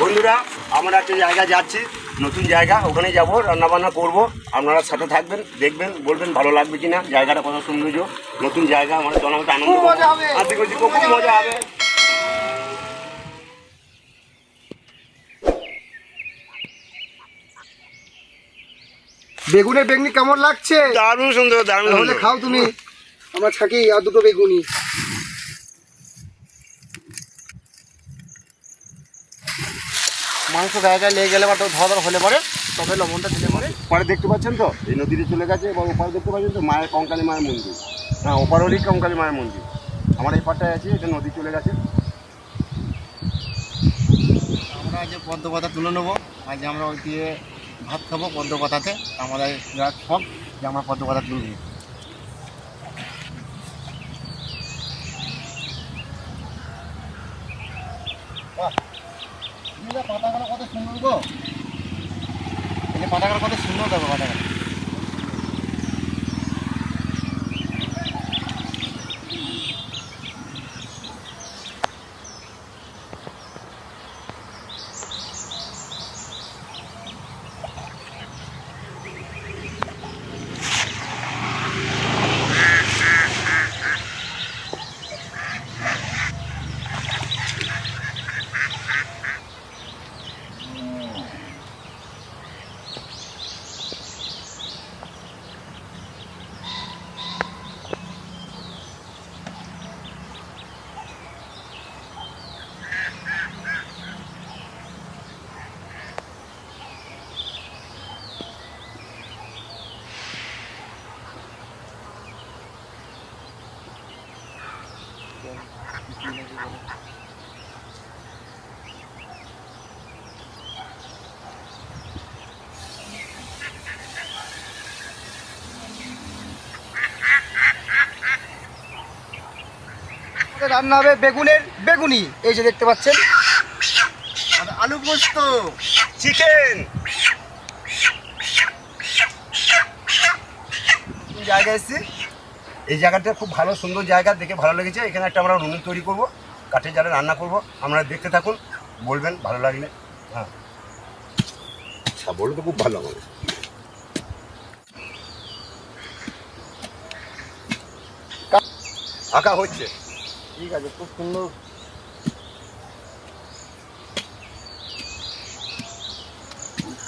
বন্ধুরা আমরা একটা জায়গা যাচ্ছি, নতুন জায়গা, ওখানে যাব, রান্নাবান্না করব। আপনারা সাথে থাকবেন, দেখবেন, বলবেন ভালো লাগবে কিনা, জায়গাটা কত সৌন্দর্য, নতুন জায়গা, আমরা জনগণ আনন্দ খুব মজা হবে। বেগুনের বেগনি কেমন লাগছে? দারুণ সুন্দর, দারুণ সুন্দর। খাও তুমি, আমরা থাকি আর দুটো বেগুনি। মাংস গায়ে লেগে গেলে বা ধরা ধরা হলে পরে তবে লবণটা দিলে পরে দেখতে পাচ্ছেন তো, এই নদীতে চলে গেছে এবং ওপারে দেখতে পাচ্ছেন তো মায়ের কঙ্কালী মায়ের মন্দির। হ্যাঁ, ওপারেরই কঙ্কালী মায়ের মন্দির। আমার এই পাটটায় আছে, এটা নদী চলে গেছে। আমরা আজ পদ্ম পাতা তুলে নেবো। আজ আমরা ওই দিয়ে ভাত খাবো পদ্ম পাতাতে। আমাদের বিরাট শখ যে আমরা পদ্ম পাতা তুলে নিই। পাতাগুলো কত সুন্দর গো, এই পাতাগুলো কত সুন্দর দেখো পাতাগুলো। রান্না হবে বেগুনের বেগুনি। এই যে দেখতে পাচ্ছেন, আলু পোস্ত, চিকেন। জায়গায় এসেছি, এই জায়গাটা খুব ভালো সুন্দর জায়গা, দেখে ভালো লেগেছে। এখানে একটা আমরা উনুন তৈরি করব, কাঠের জালে রান্না করব। আপনারা দেখতে থাকুন, বলবেন ভালো লাগলে। হ্যাঁ, আচ্ছা, বলো তো খুব ভালো হবে। আঁকা হচ্ছে, ঠিক আছে, খুব সুন্দর।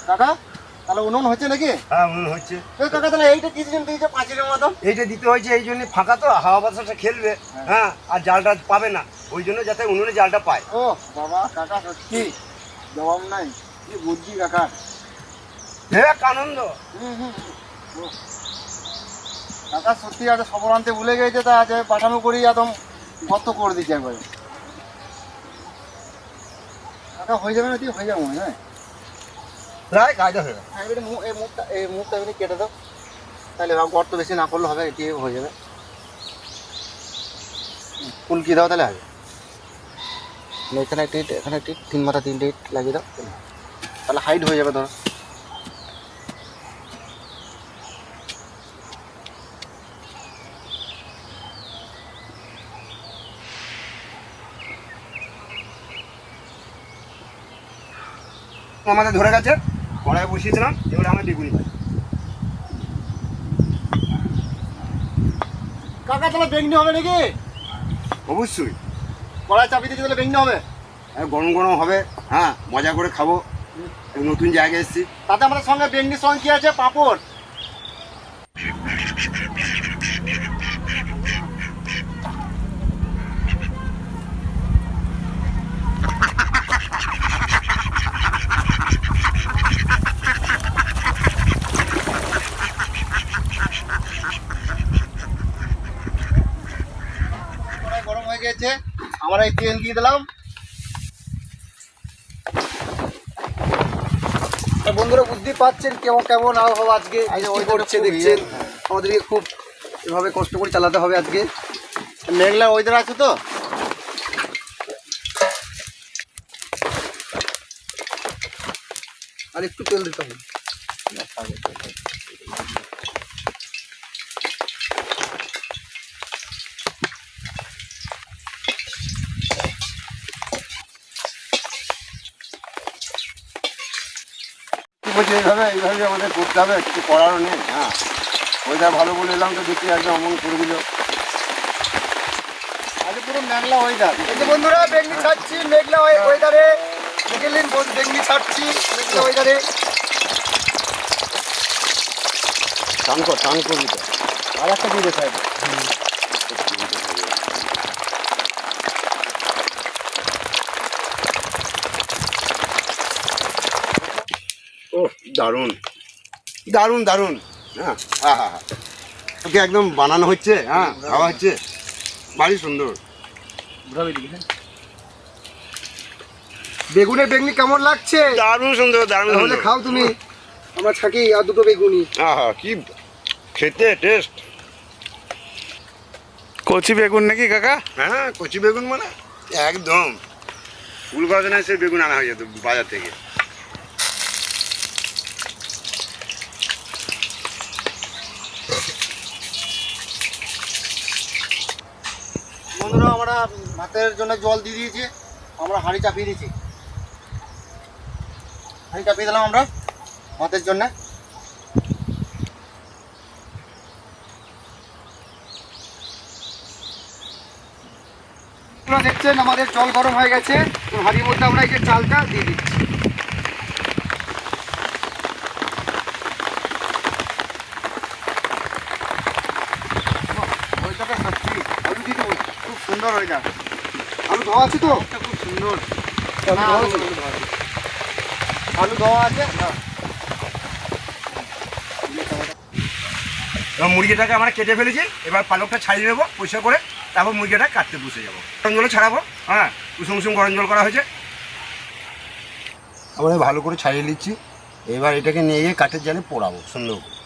কাকা তাহলে উনুন হচ্ছে নাকি? হ্যাঁ, উনুন হচ্ছে। কাকা তাহলে এইটা কি জন্য দিয়েছে পাঁচিলের মতো? এইটা দিতে হয়েছে এই জন্য, ফাঁকা তো, হাওয়া বাতাসটা খেলবে। হ্যাঁ, আর জালটা পাবে না, ওই জন্য যাতে উনুনে জালটা পায়। ও বাবা, কাকা সত্যি জবাব নাই, কি বুদ্ধি কাকা। এক আনন্দ। কাকা সত্যি আজ খবর আনতে ভুলে গেছে, তা আজ পাঠানো করি একদম গর্ত করে দিচ্ছে একবারে। কাকা হয়ে যাবে না? তুই হয়ে যাবো হ্যাঁ, প্রায় কায়দা হয়ে গেছে। এই মুখটা এমনি কেটে দাও, তাহলে গর্ত বেশি না করলে হবে, এটি হয়ে যাবে। ফুলকি দাও তাহলে হবে। এখানে একটি, এখানে একটি, 3 মাথা 3টে ইট লাগিয়ে দাও, তাহলে হাইট হয়ে যাবে ধরো। আমাদের ধরে গেছে, কড়াই বসিয়ে দিলাম, এবারে আমরা বেগুনি খাই। কাকা তাহলে বেগনি হবে নাকি? অবশ্যই, কড়াই চাপিয়ে দিতে তাহলে বেগনি হবে। গরম গরম হবে। হ্যাঁ, মজা করে খাবো, নতুন জায়গায় এসেছি। তাতে আমাদের সঙ্গে বেগনির সঙ্গে কি আছে? পাঁপড়। গরম হয়ে গেছে, আমরা এই তেল দিয়ে দিলাম। বন্ধুরা বুঝতেই পারছেন কেমন কেমন আবহাওয়া আজকে করছে, দেখছেন আমাদেরকে খুব এভাবে কষ্ট করে চালাতে হবে আজকে। মেঘলা ওয়েদার আছে তো, আর একটু তেল দিতে হবে। করছি এইভাবে আমাদের করতে হবে, কিছু করারও নেই। হ্যাঁ, ওয়েদার ভালো বলে এলাম তো দেখি একদম অমন করে দিল। আজকে পুরো মেঘলা ওয়েদার। এই যে বন্ধুরা বেগনি ছাড়ছি মেঘলা ওয়েদারে, দেখলেন বেগনি ছাড়ছি মেঘলা ওয়েদারে। টান করবি তো। আর একটা দিয়ে দেখাই। ও দারুণ দারুণ দারুণ। হ্যাঁ হ্যাঁ হ্যাঁ হ্যাঁ, ওকে একদম বানানো হচ্ছে। হ্যাঁ, খাওয়া হচ্ছে, ভারী সুন্দর। বেগুনের বেগনি কেমন লাগছে? দারুণ সুন্দর, দারুণ তাহলে সুন্দর। খাও তুমি, আমরা থাকি আর দুটো বেগুনি। আহা, কি খেতে টেস্ট। কচি বেগুন নাকি কাকা? হ্যাঁ, কচি বেগুন মানে একদম ফুল গাছনা সে বেগুন আনা হয়ে যেত বাজার থেকে। বন্ধুরা আমরা ভাতের জন্য জল দিয়ে দিয়েছি, আমরা হাঁড়ি চাপিয়ে দিয়েছি। হাঁড়ি চাপিয়ে দিলাম আমরা ভাতের জন্য। আপনারা দেখছেন আমাদের জল গরম হয়ে গেছে, তো হাঁড়ির মধ্যে আমরা এই যে চালটা দিয়ে দিচ্ছি। ওইটাকে খাচ্ছি, আলু দিয়ে দেবো, খুব সুন্দর হয়ে যায়। আলু ধোয়া আছে তো? খুব সুন্দর আলু ধোয়া আছে। এবার মুরগিটাকে আমরা কেটে ফেলেছি, এবার পালকটা ছাড়িয়ে নেবো পরিষ্কার করে, তারপর মুরগিটা কাটতে বসে যাবো। গরম জলে ছাড়াবো। হ্যাঁ, কুসুম কুসুম গরম জল করা হয়েছে, আমরা ভালো করে ছাড়িয়ে নিচ্ছি। এবার এটাকে নিয়ে গিয়ে কাঠের জালে পোড়াবো সুন্দর করে।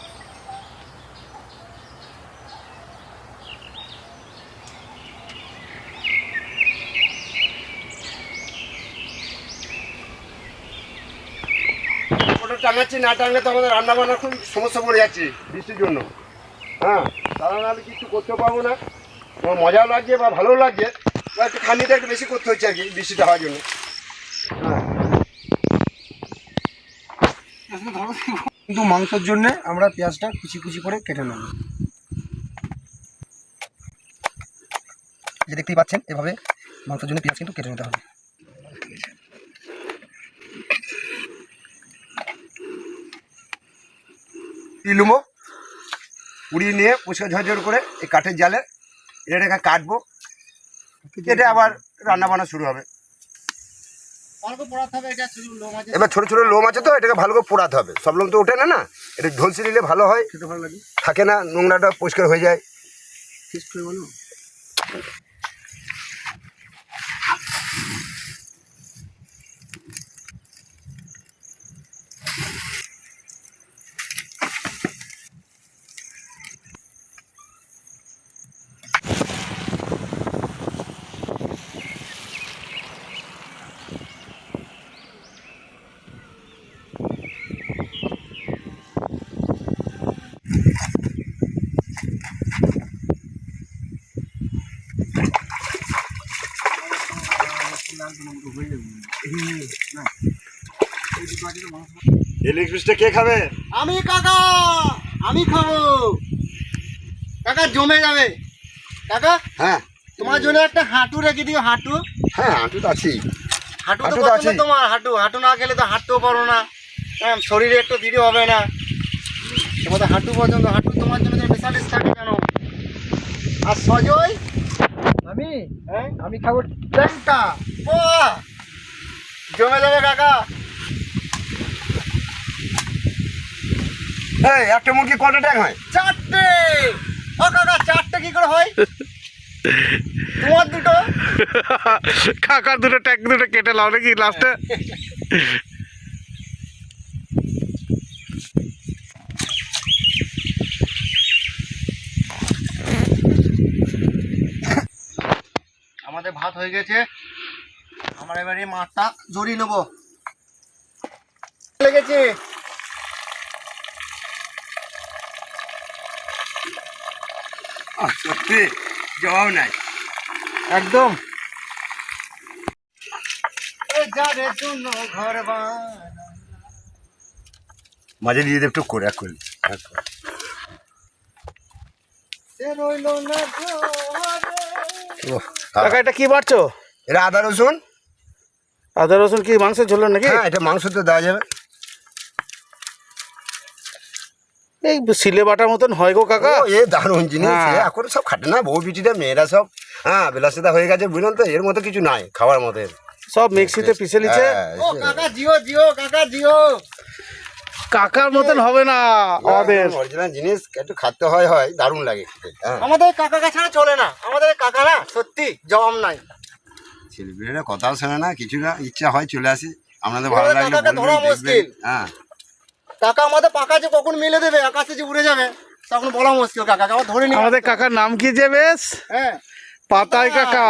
ওটা টাঙাচ্ছি, না টাঙলে তো আমাদের রান্না বান্নার খুব সমস্যা পড়ে যাচ্ছে বৃষ্টির জন্য। হ্যাঁ, তারা নাহলে কিছু করতে পারবো না। আমার মজাও লাগছে বা ভালোও লাগছে, বা একটু খানিটা একটু বেশি করতে হচ্ছে আর কি বৃষ্টিটা হওয়ার জন্য। কিন্তু মাংসের জন্য আমরা পেঁয়াজটা কুচি কুচি করে কেটে নেব। যে দেখতেই পাচ্ছেন এভাবে মাংসের জন্য পেঁয়াজ কিন্তু কেটে নিতে হবে। লুমো পুড়িয়ে নিয়ে পরিষ্কার ঝরঝর করে এই কাঠের জালে এটাকে কাটবো, কেটে আবার রান্না বান্না শুরু হবে। এবার ছোট ছোট লোম আছে তো, এটাকে ভালো করে পোড়াতে হবে। সব লোম তো ওঠে না, না এটা ঝলসি নিলে ভালো হয়, খেতে ভালো লাগে, থাকে না, নোংরাটা পরিষ্কার হয়ে যায়। টেস্ট করে বলো। এই লেগ পিসটা কে খাবে? আমি কাকা, আমি খাবো কাকা, জমে যাবে কাকা। হ্যাঁ, তোমার জন্য একটা হাঁটু রেখে দিও, হাঁটু। হ্যাঁ হাঁটু তো আছেই। হাঁটু হাঁটু তো তো পছন্দ আছেই। তোমার, হাঁটু হাঁটু না খেলে তো হাঁটতেও পারো না। হ্যাঁ, শরীরে একটু দিতে হবে না, তোমাদের হাঁটু পছন্দ। হাঁটু তোমার জন্য স্পেশালিস্ট থাকে কেন। আর সজয় আমি, হ্যাঁ আমি খাবো ট্যাংটা। বাহ, জমে যাবে কাকা। এই একটা মুরগি কটা ট্যাং হয়? 4টে। ও কাকা 4টে কি করে হয়? তোমার দুটো, কাকার দুটো ট্যাগ দুটো কেটে লাও নাকি লাস্টে? আমাদের ভাত হয়ে গেছে, আমরা এবারে মাছটা জড়িয়ে নেবো। লেগেছে সত্যি জবাব নাই একদম। যাদের জন্য ঘর বানালাম, মাঝে দিয়ে দেব টুক করে এক করলি। সে রইল না কাকা এটা কি বাড়ছো? এটা আদা রসুন। আদা রসুন কি মাংস ঝোল নাকি? হ্যাঁ, এটা মাংস তো দেওয়া যাবে। এই সিলে বাটার মতন হয় গো কাকা। ও, এ দারুণ জিনিস। হ্যাঁ। এখন সব খাটে না বউ বিটিটা, মেয়েরা সব হ্যাঁ বিলাসিতা হয়ে গেছে, বুঝলেন তো। এর মতো কিছু নাই খাওয়ার মতো। সব মিক্সিতে পিষে নিচ্ছে। হ্যাঁ, ও কাকা জিও জিও কাকা জিও। কাকার মতন হবে না আমাদের। অরিজিনাল জিনিস একটু খাতে হয় দারুণ লাগে খেতে। হ্যাঁ, আমাদের কাকা ছাড়া চলে না, আমাদের কাকা না সত্যি জবাব নাই। ছেলেপিলেরা কথাও শোনে না, কিছু না, ইচ্ছা হয় চলে আসি, আপনাদের ভালো আমাদের লাগলে কাকাকে ধরা বলবেন, মুশকিল। দেখবেন। হ্যাঁ, কাকা আমাদের পাকা যে কখন মেলে দেবে, আকাশে যে উড়ে যাবে তখন বলা মুশকিল। কাকা আবার ধরে নিয়ে আমাদের কাকার নাম কি যে বেশ? হ্যাঁ, পাতায় কাকা।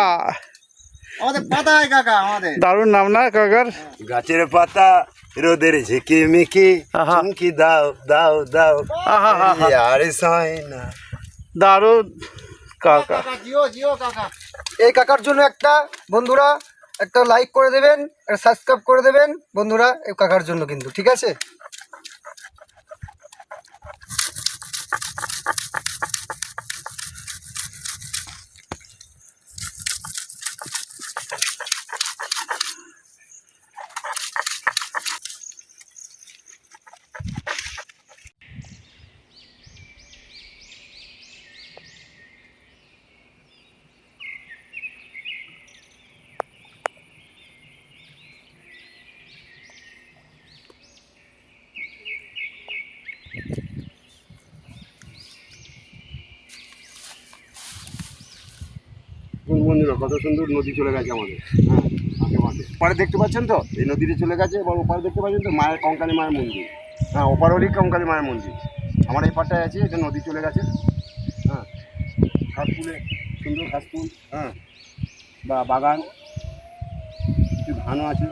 আমাদের পাতায় কাকা আমাদের। দারুণ নাম না কাকার? গাছের পাতা রোদের ঝিকি মিকি আহা। চুমকি দাও দাও দাও, আহা, আহা। আর সয় না। দারুণ কাকা। কাকা জিও জিও কাকা। এই কাকার জন্য একটা বন্ধুরা একটা লাইক করে দেবেন, একটা সাবস্ক্রাইব করে দেবেন বন্ধুরা, এই কাকার জন্য কিন্তু, ঠিক আছে? কোন বন্ধুরা, কত সুন্দর নদী চলে গেছে আমাদের। হ্যাঁ, মাঠে মাঠে ওপারে দেখতে পাচ্ছেন তো, এই নদীটা চলে গেছে। এবার ওপারে দেখতে পাচ্ছেন তো মায়ের কঙ্কালী মায়ের মন্দির। হ্যাঁ, ওপার হলেই কঙ্কালী মায়ের মন্দির। আমার এই পাটটায় আছে, এটা নদী চলে গেছে। হ্যাঁ, ঘাস ফুলে সুন্দর ঘাস ফুল। হ্যাঁ, বা বাগান, কিছু ধানও আছে।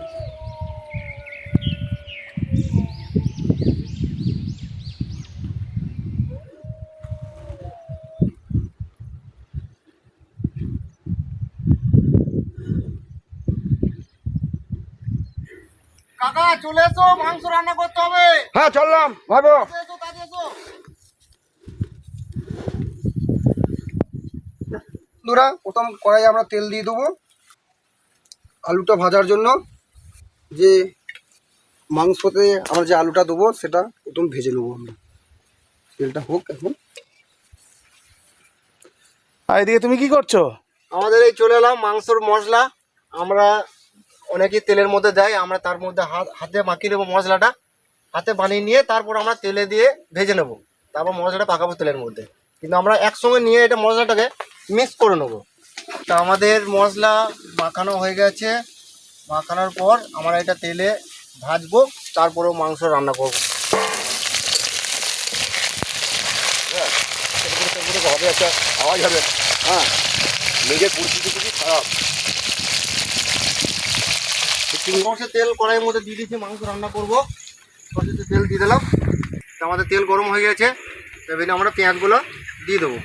কাকা চলে এসো, মাংস রান্না করতে হবে। হ্যাঁ, চললাম ভাবো। এসো কাজে এসো। বন্ধুরা প্রথম কড়াই আমরা তেল দিয়ে দেবো আলুটা ভাজার জন্য। যে মাংসতে আমরা যে আলুটা দেবো সেটা প্রথম ভেজে নেবো আমরা। তেলটা হোক এখন। আর এদিকে তুমি কি করছো? আমাদের এই চলে এলাম মাংসর মশলা। আমরা অনেকেই তেলের মধ্যে দেয়, আমরা তার মধ্যে হাতে মাখিয়ে নেবো মশলাটা। হাতে বানিয়ে নিয়ে তারপর আমরা তেলে দিয়ে ভেজে নেবো, তারপর মশলাটা পাকাবো তেলের মধ্যে। কিন্তু আমরা একসঙ্গে নিয়ে এটা মশলাটাকে মিক্স করে নেবো। তা আমাদের মশলা মাখানো হয়ে গেছে। মাখানোর পর আমরা এটা তেলে ভাজবো, তারপরেও মাংস রান্না করবো। হবে একটা আওয়াজ হবে। হ্যাঁ, মেঘের পরিস্থিতি খুবই খারাপ। সরষের তেল কড়াইয়ের মধ্যে দিয়ে দিয়েছি, মাংস রান্না করবো। সরষের তেল দিয়ে দিলাম। তা আমাদের তেল গরম হয়ে গেছে, এবারে আমরা পেঁয়াজগুলো দিয়ে দেবো।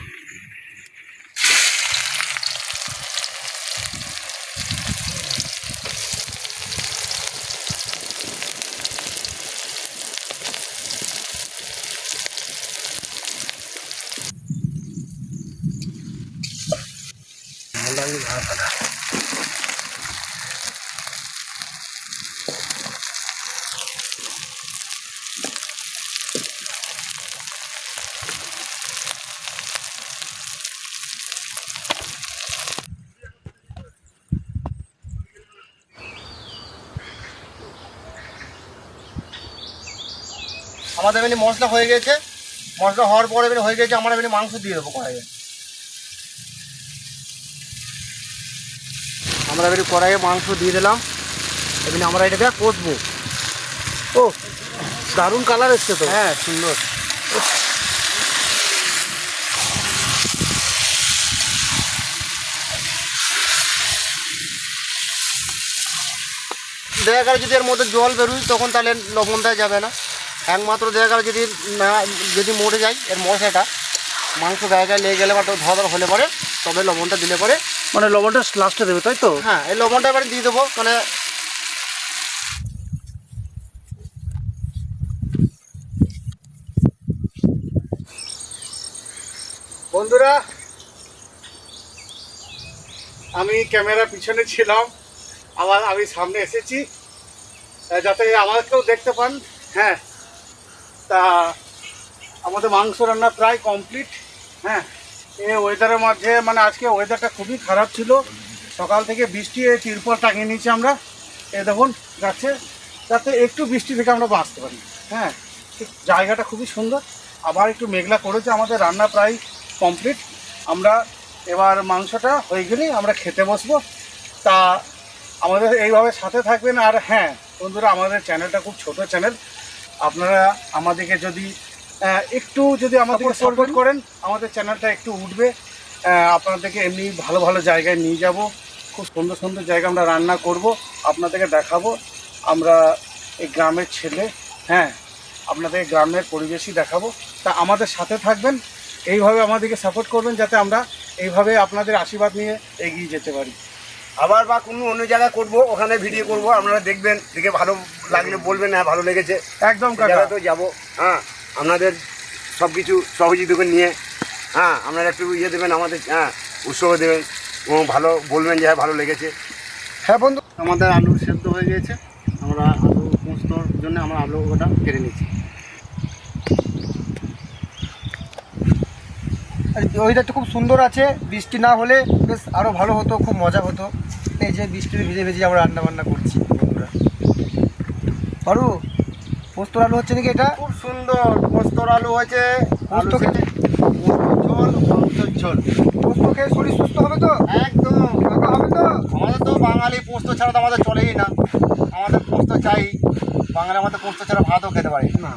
আমাদের এমনি মশলা হয়ে গেছে। মশলা হওয়ার পর এমনি হয়ে গেছে, আমরা এমনি মাংস দিয়ে দেবো কড়াইয়ে। আমরা এমনি কড়াইয়ে মাংস দিয়ে দিলাম, এমনি আমরা এটাকে কষবো। ও দারুণ কালার এসছে তো। হ্যাঁ, সুন্দর। দেখা গেল যদি এর মধ্যে জল বেরোয় তখন তাহলে লবণ দেওয়া যাবে না। একমাত্র দেখা গেল যদি না, যদি মরে যায় এর মশলাটা, মাংস গায়ে গায়ে লেগে গেলে বা ধর হলে পরে তবে লবণটা দিলে পরে। মানে লবণটা লাস্টে দেবে তাই তো? হ্যাঁ, এই লবণটা এবারে দিয়ে দেবো। মানে বন্ধুরা, আমি ক্যামেরা পিছনে ছিলাম, আবার আমি সামনে এসেছি যাতে আমাকেও দেখতে পান। হ্যাঁ, তা আমাদের মাংস রান্না প্রায় কমপ্লিট। হ্যাঁ, এই ওয়েদারের মধ্যে মানে আজকে ওয়েদারটা খুবই খারাপ ছিল, সকাল থেকে বৃষ্টি, এই তিরপল টাঙিয়ে নিয়েছি আমরা, এ দেখুন যাচ্ছে, যাতে একটু বৃষ্টি থেকে আমরা বাঁচতে পারি। হ্যাঁ, জায়গাটা খুবই সুন্দর, আবার একটু মেঘলা করেছে। আমাদের রান্না প্রায় কমপ্লিট। আমরা এবার মাংসটা হয়ে গেলেই আমরা খেতে বসবো। তা আমাদের এইভাবে সাথে থাকবেন। আর হ্যাঁ বন্ধুরা, আমাদের চ্যানেলটা খুব ছোট চ্যানেল, আপনারা আমাদেরকে যদি একটু যদি আমাদেরকে সাপোর্ট করেন, আমাদের চ্যানেলটা একটু উঠবে। আপনাদেরকে এমনি ভালো ভালো জায়গায় নিয়ে যাব, খুব সুন্দর সুন্দর জায়গা আমরা রান্না করব, আপনাদেরকে দেখাবো। আমরা এই গ্রামের ছেলে, হ্যাঁ, আপনাদের গ্রামের পরিবেশই দেখাবো। তা আমাদের সাথে থাকবেন, এইভাবে আমাদেরকে সাপোর্ট করবেন, যাতে আমরা এইভাবে আপনাদের আশীর্বাদ নিয়ে এগিয়ে যেতে পারি। আবার বা কোনো অন্য জায়গায় করব, ওখানে ভিডিও করব, আপনারা দেখবেন, দেখে ভালো লাগলে বলবেন হ্যাঁ ভালো লেগেছে। একদম জায়গা তো যাবো। হ্যাঁ, আপনাদের সব কিছু সহযোগিতা নিয়ে, হ্যাঁ, আপনারা একটু ইয়ে দেবেন আমাদের, হ্যাঁ, উৎসাহ দেবেন এবং ভালো বলবেন যে হ্যাঁ ভালো লেগেছে। হ্যাঁ বন্ধু, আমাদের আলু সেদ্ধ হয়ে গিয়েছে, আমরা আলু পোস্তর জন্য আমরা আলু ওটা কেটে নিচ্ছি। ওয়েদারটা খুব সুন্দর আছে, বৃষ্টি না হলে বেশ আরও ভালো হতো, খুব মজা হতো। এই যে বৃষ্টিতে ভিজে ভিজে আমরা রান্না বান্না করছি বন্ধুরা। পারু, পোস্তর আলু হচ্ছে নাকি এটা? খুব সুন্দর পোস্তর আলু হয়েছে। আলু পোস্ত খেতে, ঝোল, মাংসের ঝোল, পোস্ত খেয়ে শরীর সুস্থ হবে তো? একদম। কাকা হবে তো? আমাদের তো বাঙালি পোস্ত ছাড়া তো আমাদের চলেই না, আমাদের পোস্ত চাই। বাঙালি আমাদের পোস্ত ছাড়া ভাতও খেতে পারি না।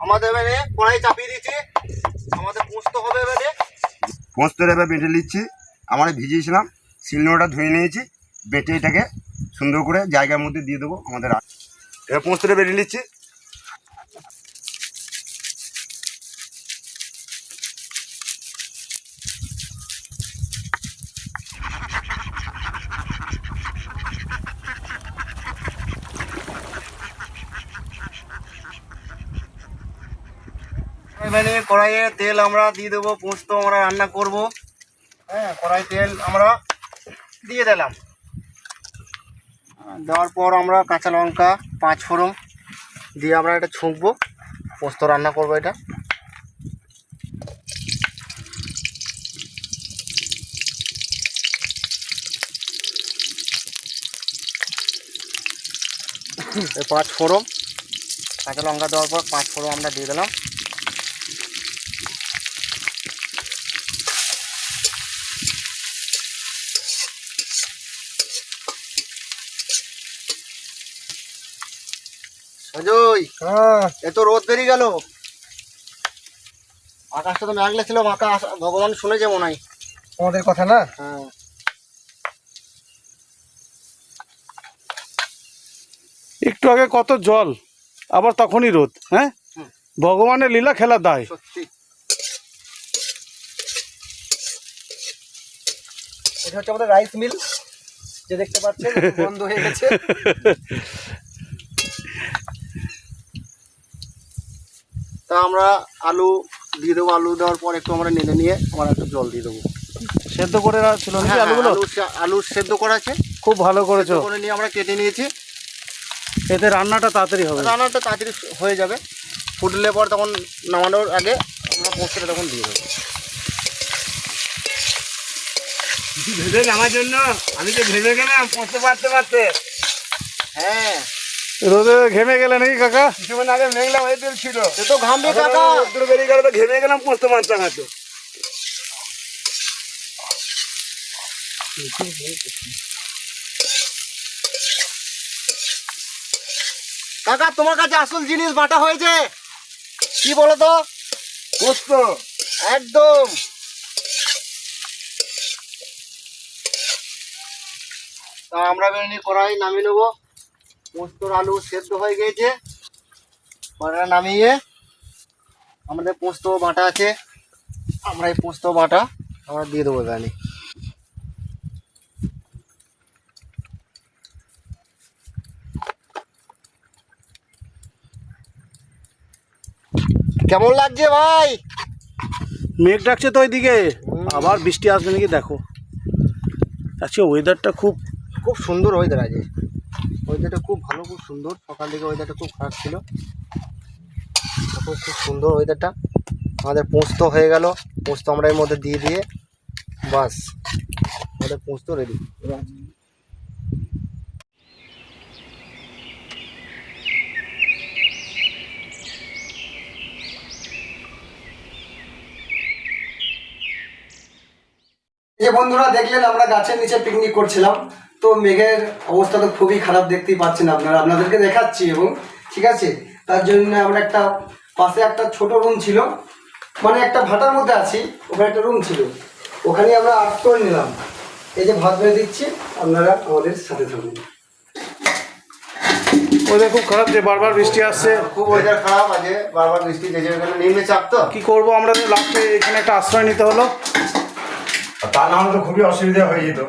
আমাদের এবারে কড়াই চাপিয়ে দিচ্ছি, আমাদের পোস্ত হবে এবারে। পোস্তর এবার বেটে নিচ্ছি। আমরা ভিজিয়েছিলাম, শিলনোড়াটা ধুয়ে নিয়েছি, বেটে এটাকে সুন্দর করে জায়গার মধ্যে দিয়ে দেবো আমাদের। এবার পোস্তটা বেটে নিচ্ছি। এবারে কড়াইয়ে তেল আমরা দিয়ে দেবো, পোস্ত আমরা রান্না করব। হ্যাঁ, কড়াই তেল আমরা দিয়ে দিলাম, দেওয়ার পর আমরা কাঁচা লঙ্কা, 5 ফোড়ন দিয়ে আমরা এটা ছুঁকবো, পোস্ত রান্না করবো এটা। এই 5 ফোড়ন, কাঁচা লঙ্কা দেওয়ার পর 5 ফোড়ন আমরা দিয়ে দিলাম। অজয়, হ্যাঁ, এত রোদ বেরিয়ে গেল, আকাশটা তো মেঘলা ছিল, আকাশ ভগবান শুনেছে মনে হয়। তোমাদের কথা না? হ্যাঁ, একটু আগে কত জল, আবার তখনই রোদ। হ্যাঁ, ভগবানের লীলা খেলা দায়। সত্যি। এটা হচ্ছে আমাদের রাইস মিল, যে দেখতে পাচ্ছেন বন্ধ হয়ে গেছে। তা আমরা আলু দিয়ে দেবো, আলু দেওয়ার পর একটু আমরা নেড়ে নিয়ে আমরা একটু জল দিয়ে দেবো। সেদ্ধ করে ছিল নাকি হ্যাঁ, আলুগুলো? আলু সেদ্ধ করা আছে, খুব ভালো করেছো, সেদ্ধ করে নিয়ে আমরা কেটে নিয়েছি। এতে রান্নাটা তাড়াতাড়ি হবে। রান্নাটা তাড়াতাড়ি হয়ে যাবে, ফুটলে পর তখন নামানোর আগে আমরা পোস্তটা তখন দিয়ে দেবো। কিছু ভেবেন আমার জন্য? আমি তো ভেবে গেলাম পৌঁছতে পারতে পারতে। হ্যাঁ, রোদে ঘেমে গেলে নাকি কাকা? কিছুক্ষণ আগে মেঘলা হয়ে ছিল, সে তো ঘামবে কাকা। রোদ্দুর বেরিয়ে গেল তো ঘেমে গেলাম, পৌঁছতে পারতাম না তো। কাকা, তোমার কাছে আসল জিনিস বাটা হয়েছে, কি বলো তো? পোস্ত একদম। তা আমরা বেরোনি কড়াই নামিয়ে নেবো, পোস্তর আলু সেদ্ধ হয়ে গিয়েছে, কড়াই নামিয়ে আমাদের পোস্ত বাটা আছে, আমরা এই পোস্ত বাটা আমরা দিয়ে দেবো এখানে। কেমন লাগছে ভাই? মেঘ ডাকছে তো ওইদিকে, আবার বৃষ্টি আসবে নাকি দেখো। আজকে ওয়েদারটা খুব খুব সুন্দর ওয়েদার আজকে, ওয়েদারটা খুব ভালো, খুব সুন্দর। সকাল থেকে ওয়েদারটা খুব খারাপ ছিল, এখন খুব সুন্দর ওয়েদারটা। আমাদের পোস্ত হয়ে গেল, পোস্ত আমরা এর মধ্যে দিয়ে দিয়ে বাস আমাদের পোস্ত রেডি। এই যে বন্ধুরা দেখলেন আমরা গাছের নিচে পিকনিক করছিলাম, তো মেঘের অবস্থা তো খুবই খারাপ, দেখতেই পাচ্ছেন আপনারা, আপনাদেরকে দেখাচ্ছি। এবং ঠিক আছে, তার জন্য আমরা একটা পাশে একটা ছোট রুম ছিল, মানে একটা ভাটার মধ্যে আছি, ওখানে একটা রুম ছিল, ওখানে আমরা আট করে নিলাম। এই যে ভাত বেড়ে দিচ্ছি, আপনারা আমাদের সাথে থাকুন। ওয়েদার খুব খারাপ, যে বারবার বৃষ্টি আসছে। খুব ওয়েদার খারাপ আছে, বারবার বৃষ্টি, যে এখানে নিম্নচাপ তো কি করব আমরা, লাস্টে এখানে একটা আশ্রয় নিতে হলো। তা না হলে তো খুবই অসুবিধা হয়ে যেত,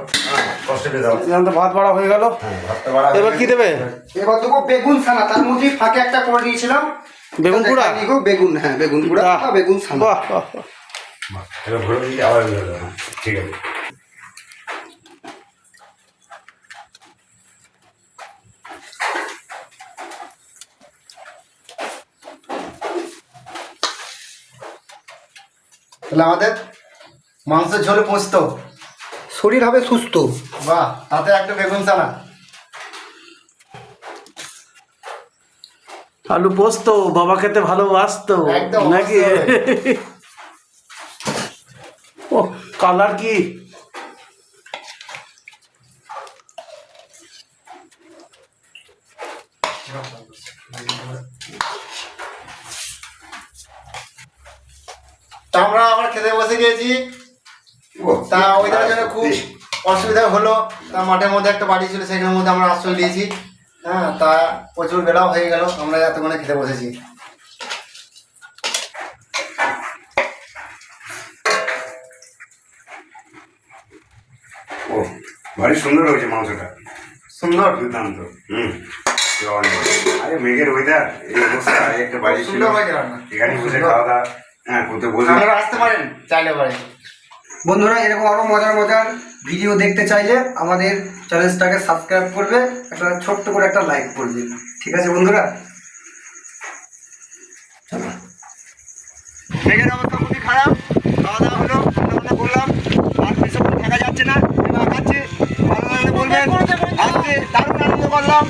অসুবিধা। এখান তো ভাত বাড়া হয়ে গেল, ভাতটা বাড়া এবার কি দেবে? এবার দেবো বেগুন ছানা, তার মধ্যে ফাঁকে একটা করে দিয়েছিলাম বেগুন পোড়া? বেগুন, হ্যাঁ বেগুন পোড়া বা বেগুন ছানা। বাহ বাহ বাহ। এবার ভরে দিলে আবার হয়ে যাবে। ঠিক আছে। তাহলে আমাদের মাংসের ঝোলে পোস্ত, শরীর হবে সুস্থ। বাহ, তাতে একটা বেগুন ছানা। আলু পোস্ত বাবা খেতে ভালোবাসতো একদম নাকি? অবশ্যই। ও কালার কি! তা আমরা আবার খেতে বসে গিয়েছি। তা ওইটার জন্য খুব অসুবিধা হলো। তা মাঠের মধ্যে একটা বাড়ি ছিল, সেখানের মধ্যে আমরা আশ্রয় দিয়েছি। হ্যাঁ, তা প্রচুর বেলাও হয়ে গেল, আমরা এতক্ষণে খেতে বসেছি। ও ভারী সুন্দর হয়েছে মাংসটা, সুন্দর, দুর্দান্ত। আরে মেঘের ওয়েদার, এই অবস্থা, এই একটা বাড়ি ছিল, সুন্দর হয়েছে রান্না। এখানে বসে খাওয়া দাওয়া করতে বসে। আপনারা আসতে পারেন চাইলে পারেন। বন্ধুরা এরকম আরো মজার মজার ভিডিও দেখতে চাইলে আমাদের চ্যানেলটাকে সাবস্ক্রাইব করবে, একটা ছোট্ট করে একটা লাইক করবে। ঠিক আছে বন্ধুরা, মেঘের অবস্থা খুবই খারাপ, খাওয়া দাওয়া হলো, রান্না করলাম, আর বেশিক্ষণ থাকা যাচ্ছে না, এবার খাচ্ছি। ভালো লাগলে বলবেন, আজকে দারুণ আনন্দ করলাম।